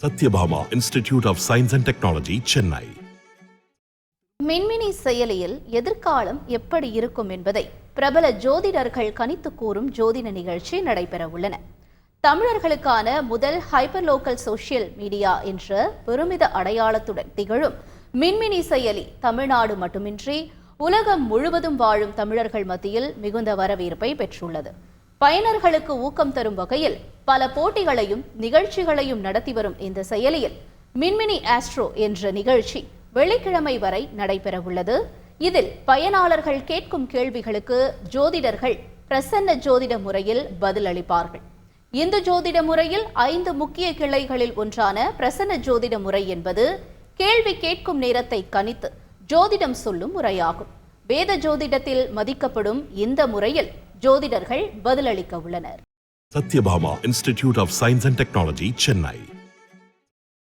Satyabhama institute of science and technology, Chennai. Minmini செயலியில் எதிர்காலம் எப்படி இருக்கும் என்பதை பிரபல ஜோதிடர்கள் கணித்து கூறும் ஜோதிட நிகழ்ச்சி நடைபெற உள்ளன. தமிழர்களுக்கான முதல் ஹைப்பர் லோக்கல் சோசியல் மீடியா என்ற பெருமித அடையாளத்துடன் திகழும் மின்மினி செயலி தமிழ்நாடு மட்டுமின்றி உலகம் முழுவதும் வாழும் தமிழர்கள் மத்தியில் மிகுந்த வரவேற்பை பெற்றுள்ளது. பயனர்களுக்கு ஊக்கம் தரும் வகையில் பல போட்டிகளையும் நிகழ்ச்சிகளையும் நடத்தி வரும் இந்த செயலியில் மின்மினி ஆஸ்ட்ரோ என்ற நிகழ்ச்சி வெள்ளிக்கிழமை வரை நடைபெற உள்ளது. இதில் பயனாளர்கள் கேட்கும் கேள்விகளுக்கு ஜோதிடர்கள் பிரசன்ன ஜோதிட முறையில் பதிலளிப்பார்கள். இந்த ஜோதிட முறையில் 5 முக்கிய கிளைகளில் ஒன்றான பிரசன்ன ஜோதிட முறை என்பது கேள்வி கேட்கும் நேரத்தை கணித்து ஜோதிடம் சொல்லும் முறையாகும். வேத ஜோதிடத்தில் மதிக்கப்படும் இந்த முறையில் ஜோதிடர்கள் பதிலளிக்க உள்ளனர். Sathyabama institute of science and technology, Chennai.